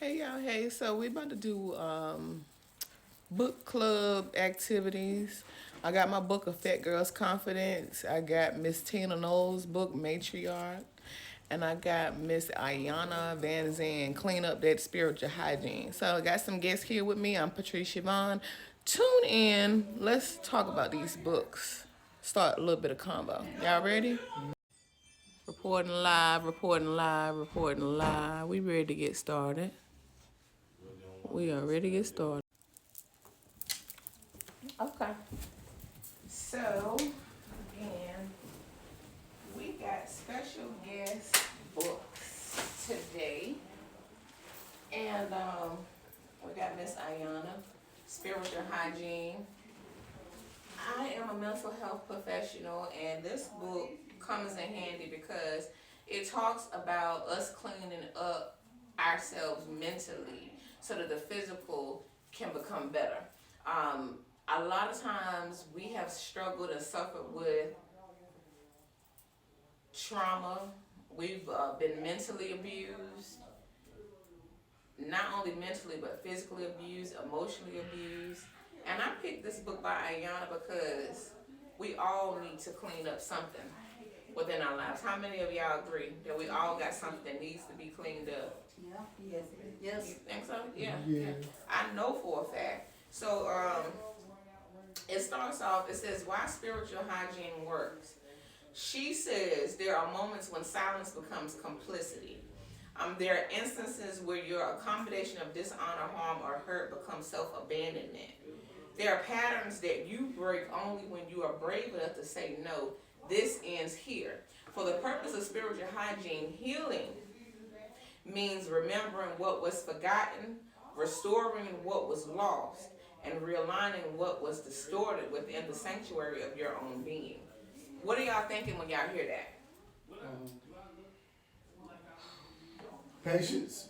Hey y'all, hey. So we about to do book club activities. I got my book of Fat Girls Confidence. I got Miss Tina Knowles' book Matriarch. And I got Miss Iyanla Vanzant Clean Up That Spiritual Hygiene. So I got some guests here with me. I'm Patrice Shavone. Tune in. Let's talk about these books. Start a little bit of combo. Y'all ready? Reporting live, reporting live, reporting live. We ready to get started. We are ready to get started. Okay. So, again, we got special guest books today. And we got Miss Iyanla, Spiritual Hygiene. I am a mental health professional, and this book comes in handy because it talks about us cleaning up ourselves mentally so that the physical can become better. A lot of times we have struggled and suffered with trauma. We've been mentally abused, not only mentally but physically abused, emotionally abused. And I picked this book by Iyanla because we all need to clean up something within our lives. How many of y'all agree that we all got something that needs to be cleaned up? Yeah. Yes. Yes. You think so? Yeah. Yeah. I know for a fact. So it starts off, it says, why spiritual hygiene works. She says there are moments when silence becomes complicity. There are instances where your accommodation of dishonor, harm, or hurt becomes self-abandonment. There are patterns that you break only when you are brave enough to say no. This ends here. For the purpose of spiritual hygiene, healing means remembering what was forgotten, restoring what was lost, and realigning what was distorted within the sanctuary of your own being. What are y'all thinking when y'all hear that? Patience,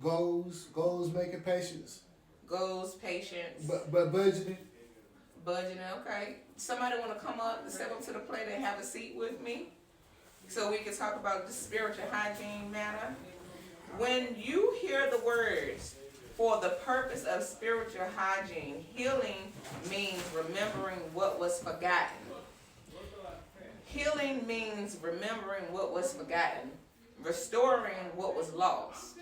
goals making patience, Goals, patience, but budgeting. budgeting. Okay. Somebody want to come up and step up to the plate and have a seat with me so we can talk about the spiritual hygiene matter? When you hear the words, for the purpose of spiritual hygiene, healing means remembering what was forgotten. Healing means remembering what was forgotten, restoring what was lost,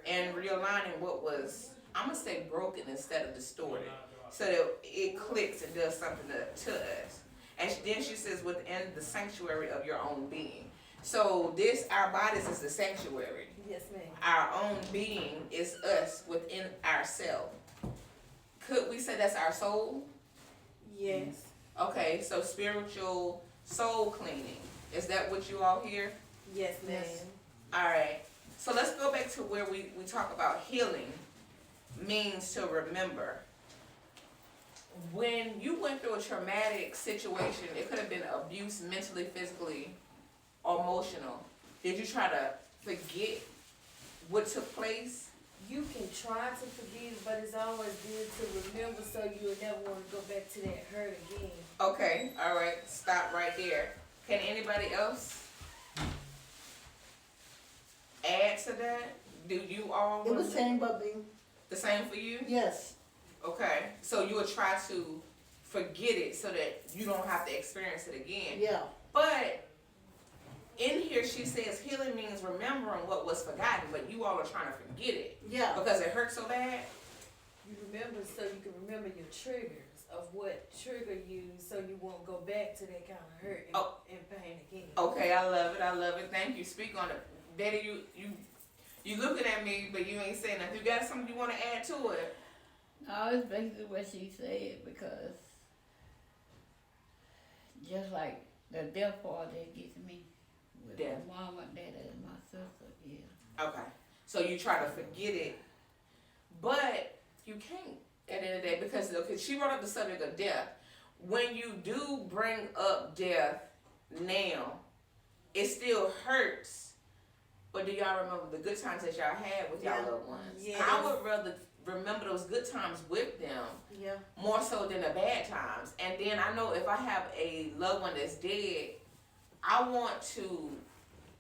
and realigning what was, I'm going to say broken instead of distorted, so that it clicks and does something to us. And then she says, within the sanctuary of your own being. So our bodies is the sanctuary. Yes, ma'am. Our own being is us within ourselves. Could we say that's our soul? Yes. Okay, so spiritual soul cleaning. Is that what you all hear? Yes, ma'am. All right. So let's go back to where we talk about healing means to remember. When you went through a traumatic situation, it could have been abuse mentally, physically, or emotional. Did you try to forget what took place? You can try to forgive, but it's always good to remember so you'll never want to go back to that hurt again. Okay, all right, stop right there. Can anybody else add to that? Do you all? It was same, but the same for you? yes, Okay, so you would try to forget it so that you don't have to experience it again. yeah, But in here she says healing means remembering what was forgotten, but you all are trying to forget it yeah, because it hurt so bad. You remember so you can remember your triggers of what triggered you so you won't go back to that kind of hurt and pain again. Okay, I love it. I love it. Thank you. Speak on it. Betty, you looking at me, but you ain't saying nothing. You got something you want to add to it? No, it's basically what she said because just like the death part that gets me with Death. my mama, dad, and my sister, yeah. Okay. So you try to forget it, but you can't at the end of the day because she brought up the subject of death. When you do bring up death now, it still hurts. But do y'all remember the good times that y'all had with y'all loved ones? Yes. I would rather remember those good times with them Yeah. more so than the bad times. And then I know if I have a loved one that's dead, I want to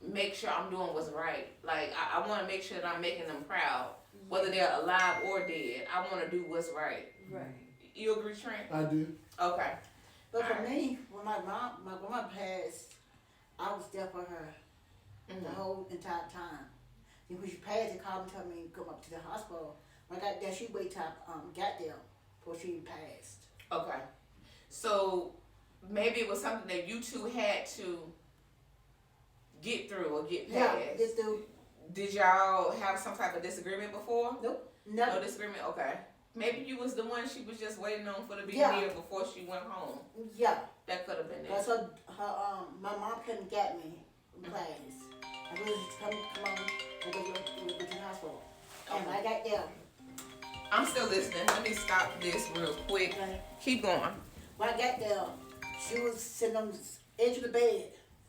make sure I'm doing what's right. Like, I want to make sure that I'm making them proud, whether they're alive or dead. I want to do what's right. Right. You agree, Trent? I do. Okay. But for me, when my grandma passed, I was there for her the whole entire time. And when she passed, they called me, told me to come up to the hospital. When I got there, she waited till I got there before she passed. Okay. So maybe it was something that you two had to get through or get past. Yeah, this dude. Did y'all have some type of disagreement before? Nope, No never. disagreement? Okay. Maybe you was the one she was just waiting on for to be Yeah. here before she went home. Yeah, That could have been it. that's what my mom couldn't get me in class. I was come on and go to the hospital. And when I got there, I'm still listening. Let me stop this real quick. okay, Keep going. when I got there, she was sitting on the edge of the bed.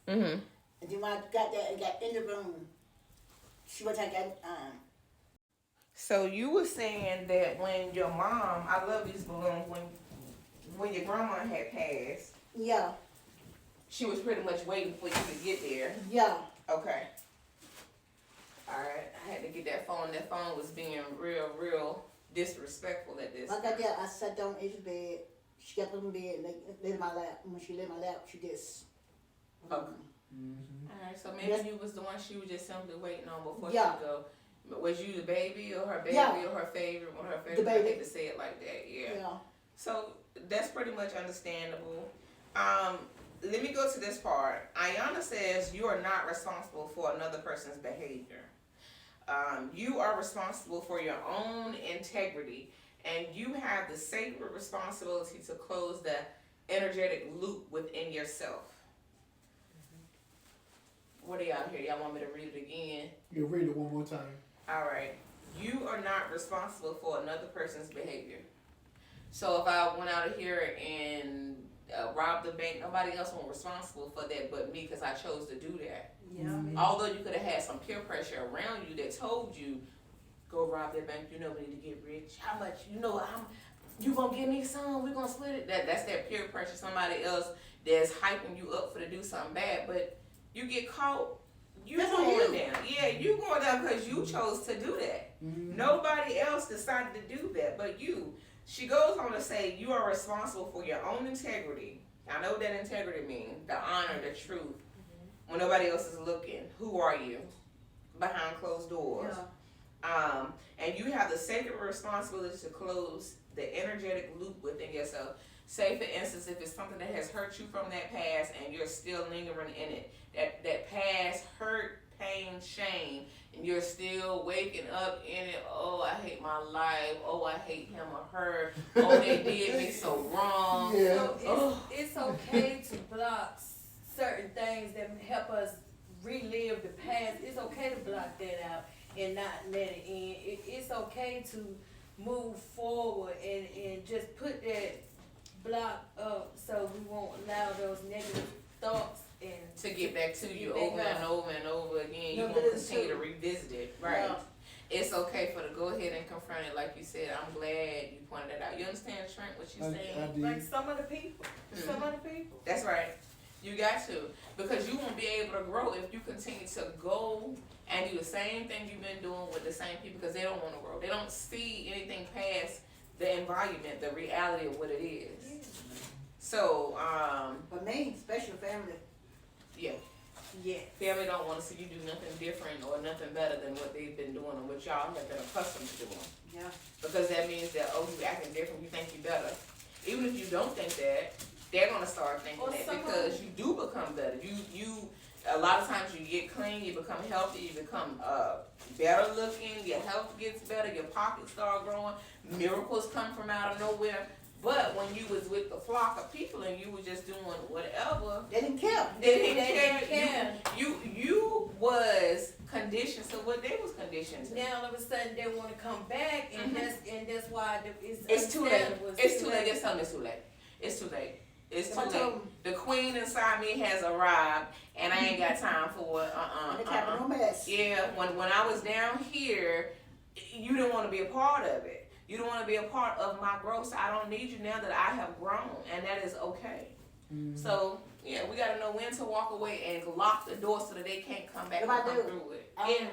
Mm-hmm. And then when I got there and got in the room, she was like, So you were saying that when your mom, I love these balloons, when your grandma had passed, yeah, she was pretty much waiting for you to get there. yeah. Okay. Alright, I had to get that phone. That phone was being real disrespectful at this. When I got there, I sat down on the edge of the bed. She got on the bed and laid in my lap. And when she laid in my lap, she just. Okay. Mm-hmm. Alright, so maybe Yes. you was the one she was just simply waiting on before Yeah. she go. But was you the baby or her baby Yeah. or her favorite? Or her favorite? The I baby. hate to say it like that, yeah. Yeah. So that's pretty much understandable. Let me go to this part. Iyanla says you are not responsible for another person's behavior. You are responsible for your own integrity, and you have the sacred responsibility to close the energetic loop within yourself. What do y'all hear? Y'all want me to read it again? You read it one more time. All right. You are not responsible for another person's behavior. So if I went out of here and robbed the bank, nobody else was responsible for that but me because I chose to do that. Yeah. I mean, Although you could have had some peer pressure around you that told you, go rob that bank, you know we need to get rich. How much? You know, you gonna give me some, we gonna split it. That's that peer pressure, somebody else that's hyping you up for to do something bad, but you get caught, you That's on going you. down. Yeah, you going down because you chose to do that. Mm-hmm. Nobody else decided to do that but you. She goes on to say you are responsible for your own integrity. I know what that integrity means, the honor, the truth. When nobody else is looking, who are you? Behind closed doors. Yeah. And you have the sacred responsibility to close the energetic loop within yourself. Say, for instance, if it's something that has hurt you from that past and you're still lingering in it, that past hurt, pain, shame, and you're still waking up in it. Oh, I hate my life. Oh, I hate him or her. Oh, they did me so wrong. Yeah. So it's okay to block certain things that help us relive the past. It's okay to block that out and not let it in. It's okay to move forward and just put that block up so we won't allow those negative thoughts and To get back to you Get back over and up. over and over again. No, You're but going to it's continue to true. revisit it. Right. Yeah. It's okay for to go ahead and confront it, like you said. I'm glad you pointed it out. You understand, Trent, what you're saying? I did. like some of the people. Some of the people. That's right. You got to. Because you won't be able to grow if you continue to go and do the same thing you've been doing with the same people because they don't want to grow. They don't see anything past the environment, the reality of what it is. So, For me, special family. yeah. Yeah. Family don't want to see you do nothing different or nothing better than what they've been doing or what y'all have been accustomed to doing. Yeah. Because that means that, oh, you acting different, you think you better. Even if you don't think that, they're gonna start thinking Or that someone- because you do become better. You a lot of times you get clean, you become healthy, you become better looking, your health gets better, your pockets start growing, miracles come from out of nowhere. But when you was with the flock of people and you were just doing whatever, They didn't care. they didn't They didn't care. care. You was conditioned to what they was conditioned to. Now all of a sudden they want to come back, and that's why It's too late. understandable. It's too late. Just tell me it's too late. It's too late. It's If too I late. told 'em, The queen inside me has arrived, and I ain't got time for it. they can't no mess. Yeah, when I was down here, you didn't want to be a part of it. You don't want to be a part of my growth. So I don't need you now that I have grown, and that is okay. Mm-hmm. So Yeah, we gotta know when to walk away and lock the door so that they can't come back If and I come do, through it. I Yeah. don't